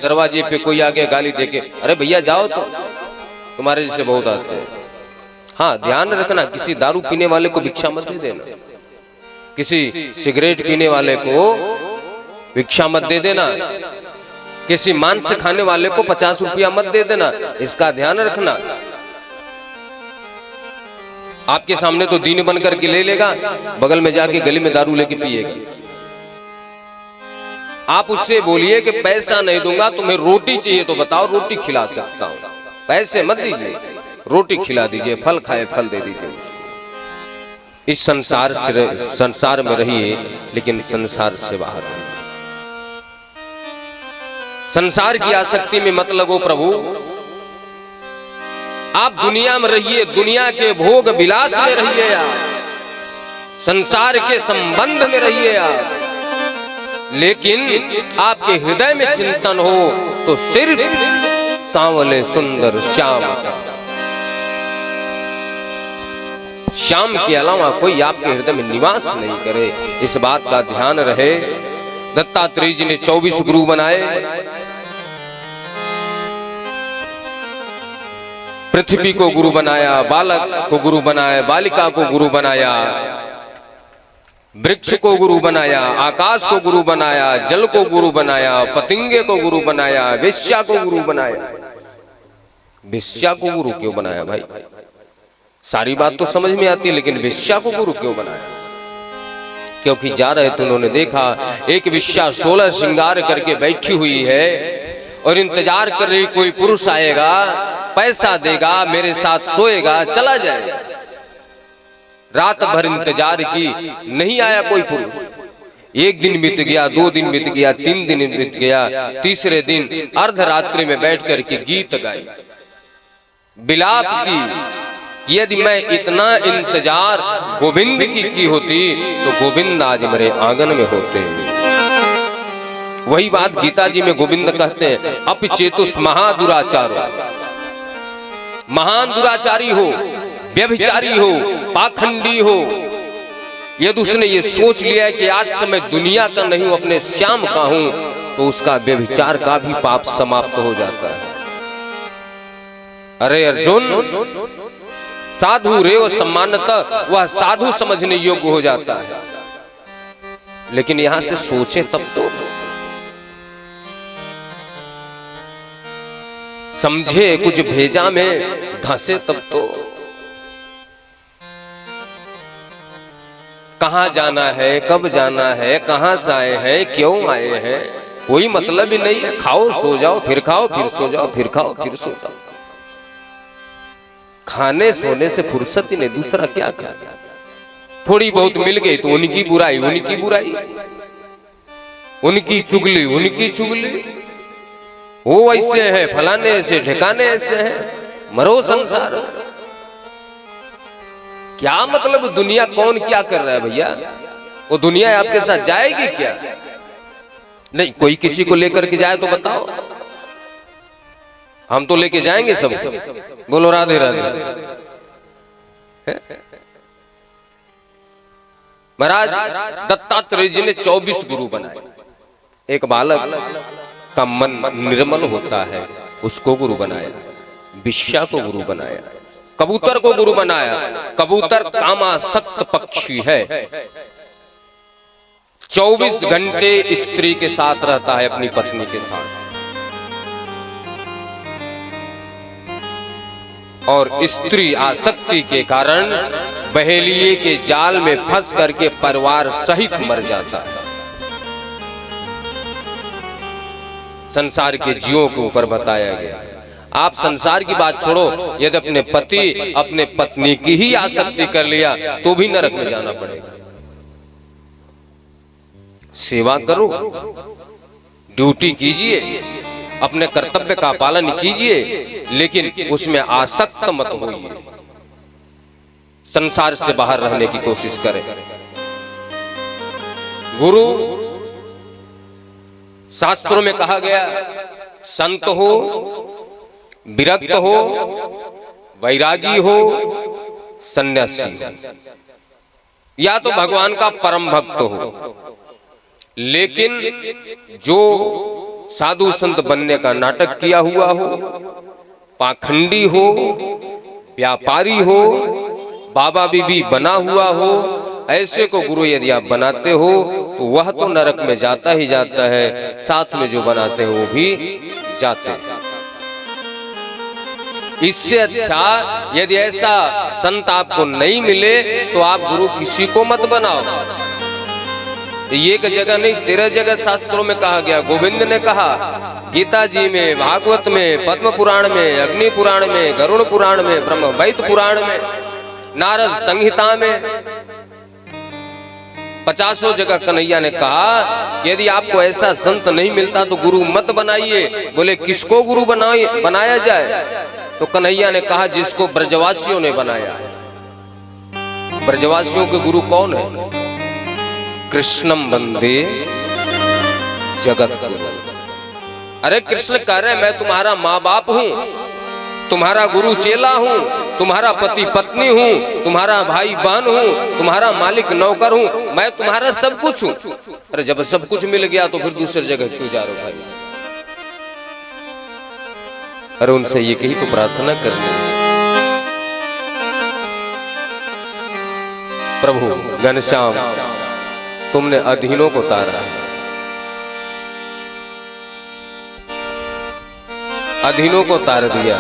दरवाजे पे कोई आके गाली देके, अरे भैया जाओ, तो तुम्हारे जैसे बहुत आते हैं। हाँ, ध्यान रखना, किसी दारू पीने वाले को भिक्षा मत दे देना, किसी सिगरेट पीने वाले को भिक्षा मत दे देना, किसी मांस खाने वाले को 50 रुपया मत दे देना, इसका ध्यान रखना। आपके सामने तो दीन बन करके ले लेगा, बगल में जाके गली में दारू लेके पिएगा। आप उससे बोलिए कि पैसा नहीं दूंगा, तुम्हें रोटी चाहिए तो बताओ, रोटी खिला सकता हूं, पैसे मत दीजिए, रोटी खिला दीजिए, फल खाए फल दे दीजिए। इस संसार में रहिए, लेकिन संसार से बाहर रहिए। संसार की आसक्ति में मत लगो प्रभु, आप दुनिया में रहिए, दुनिया के भोग विलास में रहिए, आप संसार के संबंध में रहिए आप, लेकिन आपके हृदय में चिंतन हो तो सिर्फ सांवले सुंदर श्याम, श्याम के अलावा कोई आपके हृदय में निवास नहीं करे, इस बात का ध्यान रहे। दत्तात्रेय जी ने 24 गुरु बनाए, पृथ्वी को गुरु बनाया, बालक को गुरु बनाया, बालिका को गुरु बनाया, वृक्ष को गुरु बनाया, आकाश को गुरु बनाया, जल को गुरु बनाया, पतंगे को गुरु बनाया, वेश्या को गुरु बनाया। वेश्या को गुरु क्यों बनाया भाई? सारी बात तो समझ में आती है, लेकिन वेश्या को गुरु क्यों बनाया? क्योंकि जा रहे थे, उन्होंने देखा एक वेश्या 16 श्रृंगार करके बैठी हुई है और इंतजार कर रही कोई पुरुष आएगा, पैसा देगा, मेरे साथ सोएगा, चला जाएगा। रात भर इंतजार की, नहीं आया कोई पुरुष। एक दिन बीत गया, 2 दिन बीत गया, 3 दिन बीत गया, तीसरे दिन अर्धरात्रि में बैठ करके गीत गाई, विलाप की। यदि मैं इतना इंतजार गोविंद की होती तो गोविंद आज मेरे आंगन में होते। वही बात गीता जी में गोविंद कहते हैं, अपचेतुस महादुराचारो, महान दुराचारी हो, व्यभिचारी हो, पाखंडी हो, यदि उसने ये सोच लिया है कि आज से मैं दुनिया का नहीं हूं, अपने श्याम का हूं, तो उसका व्यभिचार का भी पाप समाप्त हो जाता है। अरे अर्जुन, साधु रेव सम्मानतः, वह साधु समझने योग्य हो जाता है। लेकिन यहां से सोचे तब तो, समझे कुछ भेजा में धंसे तब तो। कहां जाना है, कब जाना है, कहां से आए हैं, क्यों आए हैं, कोई मतलब ही नहीं है। खाओ सो जाओ, फिर खाओ फिर सो जाओ, फिर खाओ फिर सो जाओ। खाने सोने से फुर्सत ही नहीं, दूसरा क्या क्या। थोड़ी बहुत मिल गई तो उनकी बुराई, उनकी बुराई, उनकी चुगली, उनकी चुगली, वो ऐसे है, फलाने ऐसे, ठिकाने ऐसे हैं, मरो संसार। क्या मतलब दुनिया कौन क्या कर रहा है भैया? वो दुनिया आपके साथ जाएगी क्या? नहीं, कोई किसी को लेकर के जाए तो बताओ, हम तो लेके जाएंगे सब। बोलो राधे राधे। महाराज दत्तात्रेय जी ने 24 गुरु बनाए। एक बालक का मन निर्मल होता है, उसको गुरु बनाया। वेश्या को गुरु बनाया, कबूतर को गुरु बनाया। कबूतर कामासक्त पक्षी है, 24 घंटे स्त्री के साथ रहता है, अपनी पत्नी के साथ। और स्त्री आसक्ति के कारण बहेलिए के जाल में फंस करके परिवार सहित मर जाता है। संसार के जीवों के ऊपर बताया गया। आप संसार की बात छोड़ो, यदि अपने पति अपने पत्नी की ही आसक्ति कर लिया तो भी नरक में जाना पड़ेगा। सेवा करो, ड्यूटी कीजिए, अपने कर्तव्य का पालन कीजिए, लेकिन उसमें आसक्त मत होइए। संसार से बाहर रहने की कोशिश करें। गुरु शास्त्रों में कहा गया, संत हो, विरक्त हो, वैरागी हो, सन्यासी हो, या तो भगवान का परम भक्त हो, लेकिन जो साधु संत बनने का नाटक किया हुआ हो, पाखंडी हो, व्यापारी हो, बाबा बीबी बना हुआ हो, ऐसे को गुरु यदि आप बनाते हो तो वह तो नरक में जाता ही जाता है, साथ में जो बनाते हैं वो भी जाते हैं। इससे अच्छा यदि ऐसा संत आपको नहीं मिले तो आप गुरु किसी को मत बनाओ। एक जगह नहीं 13 जगह शास्त्रों में कहा गया। गोविंद ने कहा गीता जी में, भागवत में, पद्म पुराण में, अग्नि पुराण में, गरुड़ पुराण में, ब्रह्म वैत पुराण में, नारद संहिता में, 50 जगह कन्हैया ने कहा यदि आपको ऐसा संत नहीं मिलता तो गुरु मत बनाइए। बोले किसको गुरु बनाया जाए? तो कन्हैया ने कहा जिसको ब्रजवासियों ने बनाया। ब्रजवासियों के गुरु कौन है? कृष्णम वंदे जगत गुरु। अरे कृष्ण कह रहे मैं तुम्हारा माँ बाप हूं, तुम्हारा गुरु चेला हूं, तुम्हारा पति पत्नी हूं, तुम्हारा भाई बहन हूं, तुम्हारा मालिक नौकर हूं, मैं तुम्हारा सब कुछ हूं। अरे जब सब कुछ मिल गया तो फिर दूसरी जगह क्यों जा रहे हो भाई? अरे उनसे ये कही तो प्रार्थना करनी, प्रभु घनश्याम तुमने अधीनों को तारा, अधीनों को तार दिया,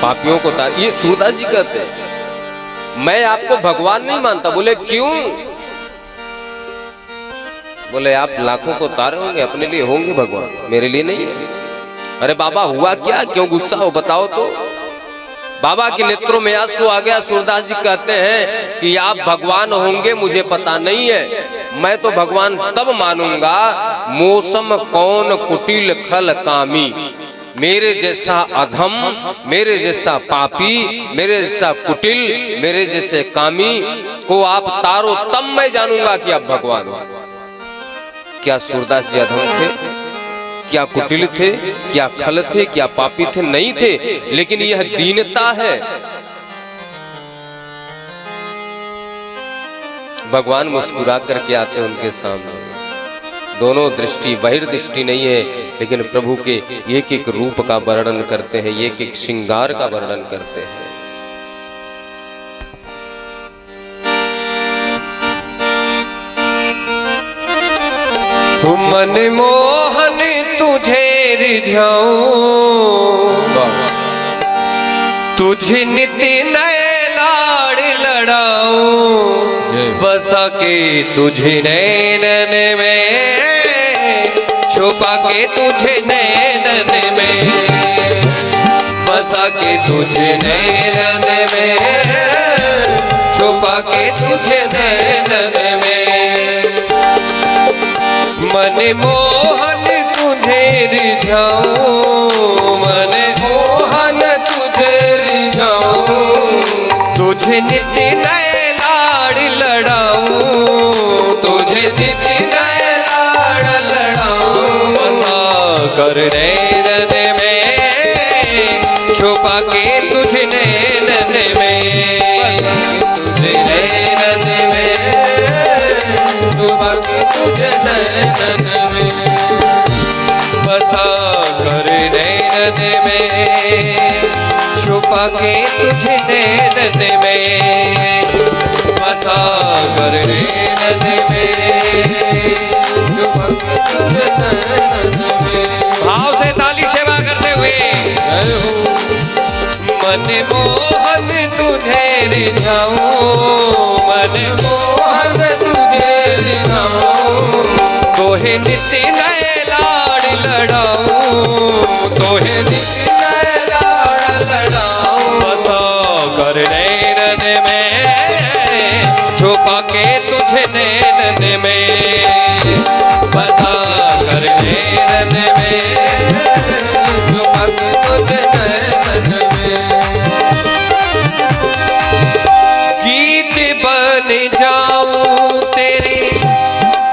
पापियों को तार। ये सूरदास जी कहते हैं मैं आपको भगवान नहीं मानता। बोले क्यों? बोले आप लाखों को तारे होंगे, अपने लिए होंगे भगवान, मेरे लिए नहीं है। अरे बाबा हुआ क्या, क्यों गुस्सा हो बताओ तो? बाबा के नेत्रों में आंसू आ गया। सूरदास जी कहते हैं कि आप भगवान होंगे मुझे पता नहीं है, मैं तो भगवान तब मानूंगा मौसम कौन कुटिल खल कामी। मेरे जैसा अधम, मेरे जैसा पापी, मेरे जैसा कुटिल, मेरे जैसे कामी को आप तारो तब मैं जानूंगा कि आप भगवान हो। क्या सूरदास जी अधम थे? क्या कुटिल थे? क्या खल थे? क्या पापी थे? नहीं थे, लेकिन यह दीनता है। भगवान मुस्कुरा करके आते हैं उनके सामने। दोनों दृष्टि बहिर्दृष्टि नहीं है, लेकिन प्रभु के एक एक रूप का वर्णन करते हैं, एक एक श्रृंगार का वर्णन करते हैं। मन मोहन तुझे रिझाऊं, तुझे नित्य नए लाड़ लड़ाऊं, बसा के तुझे नैनन में, छुपा के तुझे नैनन में, बसा के तुझे नैनन में, छुपा के तुझे नैनन में। मन मोहन तुझे रिझाऊं, मन मोहन तुझे रिझाऊं, तुझे नित्य नए लाड़ लड़ाऊं, तुझे नित्य नए लाड़ लड़ाऊं, बसा कर नैनन में, छुपा के तुझे नैनन में, तुझे नैनन में, छुपा के तुझे नैनन में, बसा कर नैनन में, छुपा के तुझे नैनन में, बसा कर नैनन में, छुपा के तुझे नैनन में। भाव से ताली सेवा करते हुए मन मोहन तुझे रिझाऊं, मन मोहन तुझे रिझाऊं, तोहे नित्य नए लाड़ लड़ाऊं, तोहे नित्य नए लाड़ लड़ाऊं, बसा कर नैनन में, छुपा के तुझे नैनन में, बसा कर नैनन में, छुपा के तुझे नैनन में। गीत बन जाऊं तेरे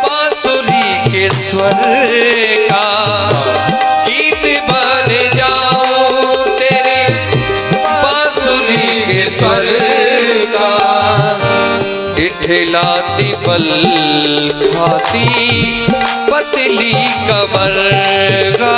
बांसुरी के स्वर का, गीत बन जाऊं तेरे बांसुरी के स्वर का, इठलाती बल खाती पतली कमर का